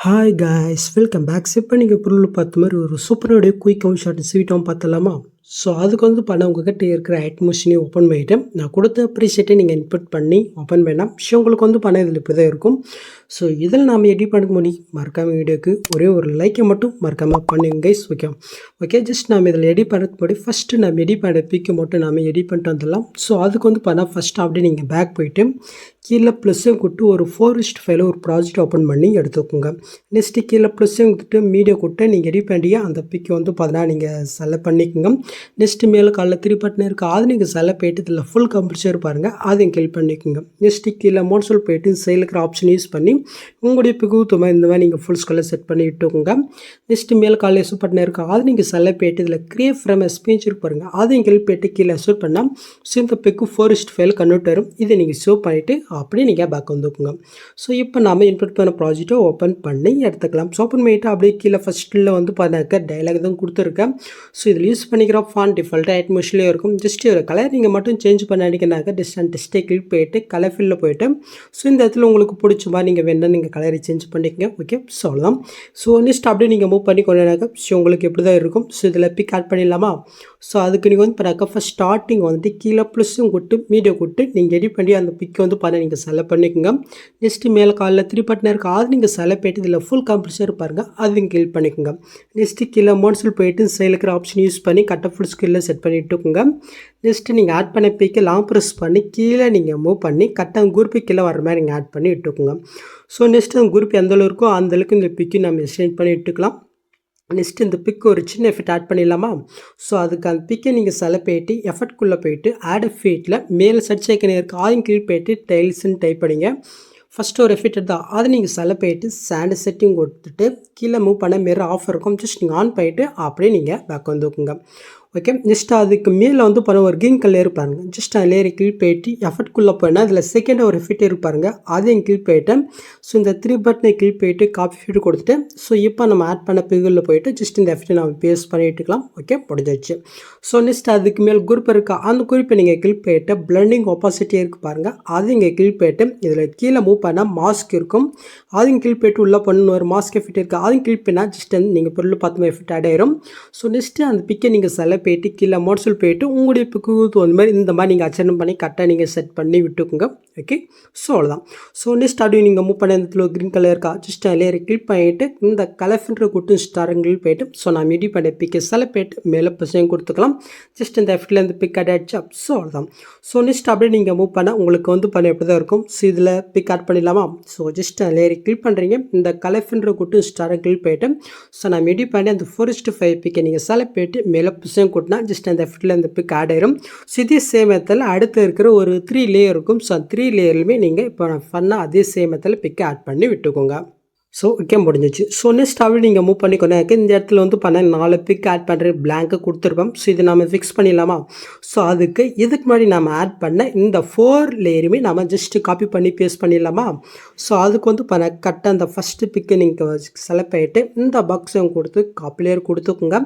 Hi guys welcome back. இப்போ நீங்கள் பொருள் பார்த்த மாதிரி ஒரு சூப்பரோடைய குயிக்காகவும் ஷார்ட் ஸ்வீட்டாகவும் பார்த்தலாமா? ஸோ அதுக்கு பண்ண உங்கள்கிட்ட இருக்கிற மிஷினையும் ஓப்பன் பண்ணிவிட்டு நான் கொடுத்த அப்ரிஷியேட்டை நீங்கள் இன்புட் பண்ணி ஓப்பன் பண்ணால் உங்களுக்கு பண்ண இதில் இப்படி தான் இருக்கும். ஸோ இதில் நாம் எடிட் பண்ண முடியும். மறக்காமல் வீடியோக்கு ஒரே ஒரு லைக்கை மட்டும் மறக்காமல் பண்ணுங்க கைஸ். ஓகே ஜஸ்ட் நாம் இதில் எடிட் பண்ணுறதுக்கு முன்னாடி ஃபஸ்ட்டு நம்ம எடிட் பண்ண பிக்கு மட்டும் நாம் எடிட் பண்ணிட்டு வந்துடலாம். ஸோ அதுக்கு பண்ணால் ஃபஸ்ட்டு அப்படியே நீங்கள் பேக் போயிட்டு கீழே ப்ளஸ்ஸையும் கொடுத்து ஒரு 4:5 ஒரு ப்ராஜெக்ட் ஓப்பன் பண்ணி எடுத்துக்கோங்க. நெக்ஸ்ட்டு கீழே ப்ளஸ்ஸையும் கொடுத்துட்டு மீடியா கொடுத்து நீங்கள் எடிட் பண்ணிய அந்த பிக்கு பார்த்தீங்கன்னா நீங்கள் செலக்ட் பண்ணிக்கோங்க. நெக்ஸ்ட்டு மேலே காலைல 3 பட்டன் இருக்குது, அது நீங்கள் செலக்ட் போய்ட்டு இதில் ஃபுல் கம்ப்யூட்டர் பாருங்கள், அதையும் கிளிக் பண்ணிக்கோங்க. நெக்ஸ்ட்டு கீழே மோட்ஸில் போய்ட்டு சைடில் இருக்கிற ஆப்ஷன் யூஸ் பண்ணி உங்களுடைய பிக்கு இந்த மாதிரி நீங்கள் ஃபுல் ஸ்கொல்ல செட் பண்ணி விட்டுக்கோங்க. நெக்ஸ்ட்டு மேலே காலைல எஸ் பட்டன் இருக்குது, அது நீங்கள் செலக்ட் போய்ட்டு இதில் கிரியேட் ஃப்ரம் ஸ்பீச் இருக்கு பாருங்கள், அதையும் கிளிக் போய்ட்டு கீழே எக்ஸ்போர்ட் பண்ணால் ஸோ இந்த பிக்கு 4:5 கன்வெர்ட் வரும். இதை நீங்கள் சேவ் பண்ணிவிட்டு அப்படியே நீங்கள் பேக் வந்துக்குங்க. ஸோ இப்போ நாம் இன்புட் பண்ண ப்ராஜெக்ட்டை ஓப்பன் பண்ணி எடுத்துக்கலாம். ஸோ ஓப்பன் பண்ணிவிட்டு அப்படியே கீழே ஃபஸ்ட்டில் பார்த்தாக்க டைலாக் தான் கொடுத்துருக்கேன். ஸோ இதில் யூஸ் பண்ணிக்கிற ஃபாண்ட் டிஃபால்ட்டாக ஆட்மோஸ்லேயே இருக்கும். ஜஸ்ட் ஒரு கலர் நீங்கள் மட்டும் சேஞ்ச் பண்ண நினைக்கிறனாக்க டிஸ்டன்ட் டெஸ்ட்டை கிளிக் போயிட்டு கலர் ஃபில்லில் போயிட்டு ஸோ இந்த இடத்துல உங்களுக்கு பிடிச்ச மாதிரி நீங்கள் வேணால் நீங்கள் கலரை சேஞ்ச் பண்ணிக்கங்க. ஓகே ஸோ அவ்வளோதான். ஸோ நெக்ஸ்ட் அப்படியே நீங்கள் மூவ் பண்ணி கொண்டாக்க ஸோ உங்களுக்கு எப்படி தான் இருக்கும். ஸோ இதில் பிக் ஆட் பண்ணிடலாமா? ஸோ அதுக்கு நீங்கள் பண்ணாக்க ஃபஸ்ட் ஸ்டார்டிங் கீழே ப்ளஸ்ஸும் கொடுத்து மீடியா கொடுத்து நீங்கள் எடிட் பண்ணி அந்த பிக்கை பண்ண நீங்கள் செலக்ட் பண்ணிக்கோங்க. நெக்ஸ்ட்டு மேலே காலில் 3 பட்டன் இருக்குது, அது நீங்கள் செலக்ட் போய்ட்டு இதில் ஃபுல் கம்ப்யூட்டர் பாருங்கள், அதையும் கிளிக் பண்ணிக்கோங்க. நெக்ஸ்ட்டு கீழே மோட்ஸில் போய்ட்டு சைடில் இருக்கிற ஆப்ஷன் யூஸ் பண்ணி கட்ட ஃபுல் ஸ்கில்லில் செட் பண்ணிட்டுக்கோங்க. நெக்ஸ்ட்டு நீங்கள் ஆட் பண்ண பிக்கை லாங் ப்ரெஸ் பண்ணி கீழே நீங்கள் மூவ் பண்ணி கரெக்டாக குரூப்பு கீழே வர மாதிரி நீங்கள் ஆட் பண்ணி விட்டுக்கோங்க. ஸோ நெக்ஸ்ட்டு அந்த குரூப் எந்த அளவு இருக்கோ அந்தளவுக்கு இந்த பிக்கை நம்ம எக்ஸ்டெண்ட் பண்ணி விட்டுக்கலாம். நெக்ஸ்ட்டு இந்த பிக்கு ஒரு சின்ன எஃபெக்ட் ஆட் பண்ணிடலாமா? ஸோ அதுக்கு அந்த பிக்கை நீங்கள் செலக்ட் போய்ட்டு எஃபெக்ட்குள்ளே போய்ட்டு ஆட் எஃபெக்ட்டில் மேலே சர்ச் ஐக்கன் இருக்குது, அதையும் கிளிக் போய்ட்டு டைல்ஸ்ன்னு டைப் பண்ணிங்க. ஃபஸ்ட்டு ஒரு எஃபெக்ட் தான், அதை நீங்கள் செலக்ட் போய்ட்டு சாண்ட் செட்டிங் கொடுத்துட்டு கீழே மூவ் பண்ண மாரி ஆஃப் இருக்கும். ஜஸ்ட் நீங்கள் ஆன் பண்ணிவிட்டு அப்படியே நீங்கள் பேக் வந்துக்குங்க. ஓகே நெக்ஸ்ட் அதுக்கு மேலே பண்ண ஒரு கிரீன் கலர் இருப்பாருங்க, ஜஸ்ட் அந்த லேயரை கிளிக் போய்ட்டு எஃபெக்ட்குள்ளே போனால் அதில் செகண்ட் ஒரு எஃபெக்ட் இருப்பாருங்க, அதையும் கிளிக் போய்ட்டு ஸோ இந்த 3 பட்டனை கிளிக் போய்ட்டு காப்பி ஃபீட் கொடுத்துட்டு ஸோ இப்போ நம்ம ஆட் பண்ண பிகில் போய்ட்டு ஜஸ்ட் இந்த எஃபெக்ட்டை நம்ம பேஸ்ட் பண்ணிட்டுக்கலாம். ஓகே முடிஞ்சிச்சு. ஸோ நெக்ஸ்ட் அதுக்கு மேலே குரூப் இருக்கா, அந்த குரூப்பை நீங்கள் கிளிக் போய்ட்டு பிளண்டிங் ஒப்பாசிட்டி இருக்குது பாருங்கள், அது இங்கே கிளிக் போய்ட்டு இதில் கீழே மூவ் பண்ணால் மாஸ்க் இருக்கும், அதையும் கிளிக் போய்ட்டு உள்ளே பண்ணணும் ஒரு மாஸ்க் எஃபெக்ட் இருக்குது, அதையும் கிளிக் பண்ணால் ஜஸ்ட் நீங்கள் பொருள் பார்த்து எஃபெக்ட் ஆட் ஆயிரும். ஸோ நெக்ஸ்ட்டு அந்த பிக்கை நீங்கள் செலக்ட் போய்ட்டு கீழே மோட்ஸில் போய்ட்டு உங்களுடைய பிக்கு இந்த மாதிரி நீங்கள் அச்சர்ன் பண்ணி கரெக்டாக நீங்கள் செட் பண்ணி விட்டுக்குங்க. ஓகே ஸோ அவ்வளோதான். ஸோ நெக்ஸ்ட் அப்படியே நீங்கள் மூவ் பண்ண இடத்துல க்ரீன் கலர் இருக்கா, ஜஸ்ட் லேயரை கிளிக் பண்ணிவிட்டு இந்த கலர்ஃபின்ற கூட்டு ஸ்டாரங்கில் போய்ட்டு ஸோ நான் எடிட் பண்ண பிக்கை செலக்ட் போய்ட்டு மேலே பசங்க கொடுத்துக்கலாம். ஜஸ்ட் இந்த எஃபெக்ட்டில் இந்த பிக் ஆட் ஆகிடுச்சு. ஸோ அவ்வளோதான். ஸோ நெக்ஸ்ட் அப்படியே நீங்கள் மூவ் பண்ண உங்களுக்கு பண்ண எப்படி தான் இருக்கும். ஸோ இதில் பிக் ஆட் பண்ணிடலாமா? ஸோ ஜஸ்ட் லேயரை கிளிக் பண்ணுறீங்க, இந்த கலர்ஃபின்ற கூட்டு ஸ்டாரங்கில் போய்ட்டு ஸோ நான் எடிட் பண்ணி அந்த 4:5 பிக்கை நீங்கள் செலக்ட் போய்ட்டு மேலே பசங்க கூட்டினா ஜஸ்ட் அந்த எஃபெக்ட்டில் இந்த பிக் ஆட் ஆயிரும். ஸோ இதே சேம் மெத்தடில் அடுத்து இருக்கிற ஒரு 3 லேயர் இருக்கும். ஸோ 3 லேயர்லையுமே நீங்கள் இப்போ நான் பண்ணால் அதே சேம் மெத்தடில் பிக்கை ஆட் பண்ணி விட்டுக்கோங்க. ஸோ ஓகே முடிஞ்சிச்சு. ஸோ நெக்ஸ்ட் அப்படியே நீங்கள் மூவ் பண்ணி இந்த இடத்துல பண்ண 4 பிக் ஆட் பண்ணுற பிளாங்கை கொடுத்துருப்போம். ஸோ இதை நம்ம ஃபிக்ஸ் பண்ணிடலாமா? ஸோ அதுக்கு இதுக்கு முன்னாடி நம்ம ஆட் பண்ண இந்த 4 லேயருமே நம்ம ஜஸ்ட்டு காப்பி பண்ணி பேஸ்ட் பண்ணிடலாமா? ஸோ அதுக்கு பண்ண கரெக்டாக அந்த ஃபஸ்ட்டு பிக்கை நீங்கள் செலக்ட் பண்ணிவிட்டு இந்த பாக்ஸை கொடுத்து காப்பி லேயர் கொடுத்துக்குங்க.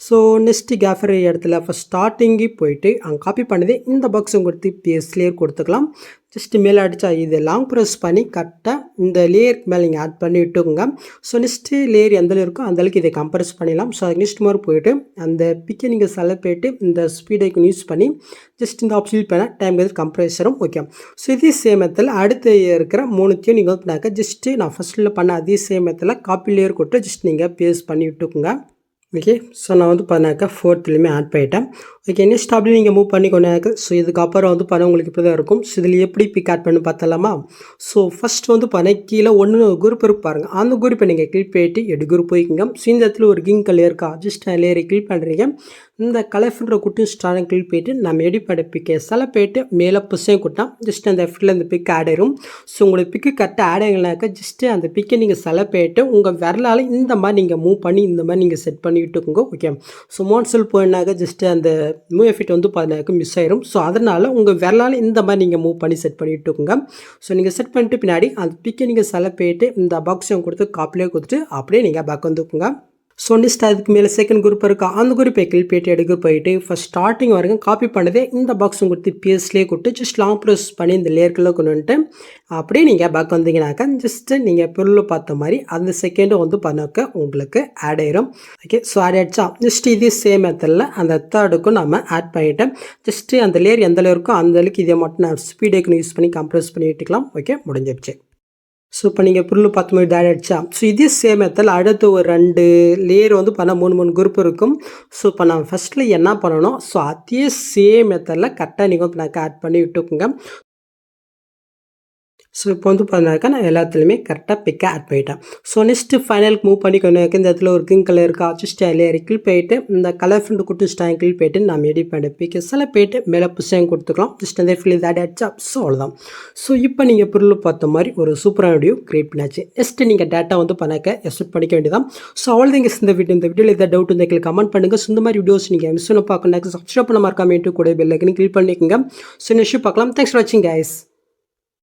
ஸோ நெக்ஸ்ட்டு கேஃபர் இடத்துல ஃபஸ்ட் ஸ்டார்டிங்கு போயிட்டு அங்கே காப்பி பண்ணதே இந்த பாக்ஸை கொடுத்து பேஸ்ட் லேயர் கொடுத்துக்கலாம். ஜஸ்ட் மேலே அடித்தா இது லாங் ப்ரெஸ் பண்ணி கரெக்டாக இந்த லேயருக்கு மேலே நீங்கள் ஆட் பண்ணி விட்டுக்கோங்க. ஸோ நெக்ஸ்ட்டு லேயர் எந்தளவு இருக்கோ அந்தளவுக்கு இதை கம்ப்ரெஸ் பண்ணிடலாம். ஸோ அது நெக்ஸ்ட் மாதிரி போய்ட்டு அந்த பிக்கை நீங்கள் செலக்ட் போய்ட்டு இந்த ஸ்பீட் ஐக்கன் யூஸ் பண்ணி ஜஸ்ட் இந்த ஆப்ஷன் யூஸ் பண்ணால் டைம் கம்ப்ரெஸரும் ஓகே. ஸோ இதே சேம் மெத்தடில் அடுத்து இருக்கிற 3த்தையும் நீங்கள் பண்ணாக்க ஜஸ்ட்டு நான் ஃபஸ்ட்டில் பண்ண அதே சேம் மெத்தடில் காப்பி லேயர் கொடுத்து ஜஸ்ட் நீங்கள் பேஸ்ட் பண்ணி விட்டுக்கோங்க. ஓகே ஸோ நான் பண்ணாக்க 4த்துலேயுமே ஆட் பண்ணிட்டேன். ஓகே நெக்ஸ்ட் அப்படி நீங்கள் மூவ் பண்ணி கொண்டாக்க ஸோ இதுக்கப்புறம் பண்ண உங்களுக்கு இப்படி தான் இருக்கும். ஸோ இதில் எப்படி பிக் ஆட் பண்ணி பார்த்தலாமா? ஸோ ஃபஸ்ட் பண்ண கீழே ஒன்று குரூப் இருக்கு பாருங்கள், அந்த குரூப்பை நீங்கள் கிளிக் போயிட்டு எடு குரூப் போய்க்குங்க. ஸோ இந்த இடத்துல ஒரு கிங் கலர் இருக்கா, ஜஸ்ட் லேயரை கிளிக் பண்ணுறீங்க, இந்த கலர்ஃபின்ற குட்டி ஸ்டாரை கிளிக் போய்ட்டு நம்ம எடிட் பண்ண பிக்கை செலக்ட் போய்ட்டு மேலே புஷையும் கொடுத்தா ஜஸ்ட் அந்த எஃபெக்ட்டில் இந்த பிக் ஆட் ஆயிரும். ஸோ உங்களுக்கு பிக்கு கரெக்டாக ஆட் ஆகினாக்கா ஜஸ்ட்டு அந்த பிக்கை நீங்கள் செலக்ட் போய்ட்டு உங்கள் விரலால் இந்த மாதிரி நீங்கள் மூவ் பண்ணி இந்த மாதிரி நீங்கள் செட் பண்ணி விட்டுக்கோங்க. ஓகே ஸோ மோட்ஸில் போயினாக்க ஜஸ்ட்டு அந்த மூவ் எஃபெக்ட் பார்த்தீங்கன்னாக்க மிஸ் ஆயிரும். ஸோ அதனால் உங்கள் விரலால் இந்த மாதிரி நீங்கள் மூவ் பண்ணி செட் பண்ணி விட்டுக்கோங்க. ஸோ நீங்கள் செட் பண்ணிட்டு பின்னாடி அந்த பிக்கை நீங்கள் செலக்ட் போய்ட்டு இந்த பாக்ஸையும் கொடுத்து காப்பிலே கொடுத்துட்டு அப்படியே நீங்கள் பேக் வந்துக்குங்க. ஸோ நெக்ஸ்ட் அதுக்கு மேலே செகண்ட் குரூப் இருக்கா அந்த குரூப்பை கிளிக் பண்ணிட்டு எடுக்க போயிட்டு ஃபஸ்ட் ஸ்டார்டிங் வரைக்கும் காப்பி பண்ணதே இந்த பாக்ஸ் கொடுத்து பிஎஸ்லேயே கொடுத்து ஜஸ்ட் லாங் ப்ரெஸ் பண்ணி இந்த லேயர்க்குள்ளே கொண்டு வந்துட்டு அப்படியே நீங்கள் பேக் வந்தீங்கன்னாக்கா ஜஸ்ட்டு நீங்கள் பொருள் பார்த்த மாதிரி அந்த செகண்டும் வந்து பண்ணாக்க உங்களுக்கு ஆட் ஆயிரும். ஓகே, ஸோ ஆட் ஆகிடுச்சா ஜஸ்ட் இதே சேம் மெத்தடில் அந்த தேர்டுக்கும் நம்ம ஆட் பண்ணிவிட்டேன். ஜஸ்ட்டு அந்த லேயர் எந்த லேயருக்கோ அந்த அளவுக்கு இதை மட்டும் நான் ஸ்பீடுக்கு யூஸ் பண்ணி கம்ப்ரெஸ் பண்ணி விட்டுக்கலாம். ஓகே, முடிஞ்சிடுச்சு. ஸோ இப்போ நீங்கள் பொருள் பார்த்த மாதிரி ஆட் ஆகிடுச்சா. ஸோ இதே சேம் மெத்தடில் அடுத்து ஒரு 2 லேயர் வந்து பண்ண 3 குரூப் இருக்கும். ஸோ இப்போ நான் ஃபஸ்ட்டில் என்ன பண்ணணும், ஸோ அதே சேம் மெத்தடில் கரெக்டாக நீங்கள் வந்து நான் ஆட் பண்ணி விட்டுக்குங்க. ஸோ இப்போ வந்து பார்த்தீங்கன்னாக்கா நான் எல்லாத்துலேயுமே கரெக்டாக பிக்கை ஆட் பண்ணிட்டேன். ஸோ நெக்ஸ்ட்டு ஃபைனலுக்கு மூவ் பண்ணிக்கணும். இந்த இடத்துல ஒரு கிரீன் கலர் இருக்கா ஜஸ்ட் லேயர் கிளிக் போயிட்டு இந்த கலர் ஃப்ரெண்ட் கொடுத்து ஸ்டாங் கிளிக் போயிட்டு நம்ம எடிட் பண்ணி பிக்கஸில் போயிட்டு மேலே புஷம் கொடுத்துக்கலாம். ஜஸ்ட் அந்த ஃபீல் இது ஆட் ஆகிடுச்சா. ஸோ அவ்வளோதான். ஸோ இப்போ நீங்கள் பொருள் பார்த்த மாதிரி ஒரு சூப்பரான வீடியோ கிரியேட் பண்ணாச்சு. நெக்ஸ்ட்டு நீங்கள் டேட்டா வந்து பண்ணாக்க எக்ஸ்போர்ட் பண்ணிக்க வேண்டியதான். ஸோ அவ்வளோதாங்க இந்த வீடியோவில் எதாவது டவுட் வந்து எங்களுக்கு கமெண்ட் பண்ணுங்கள். ஸோ இந்த மாதிரி வீடியோஸ் நீங்கள் மிஸ் பண்ண பார்க்கணும் சப்ஸ்கிரைப் பண்ண மறக்காம கூட பெல் ஐக்கனை கிளிக் பண்ணிக்கோங்க. ஸோ நெக்ஸ்ட் பார்க்கலாம். தேங்க்ஸ் ஃபார் வாட்சிங் கைஸ்.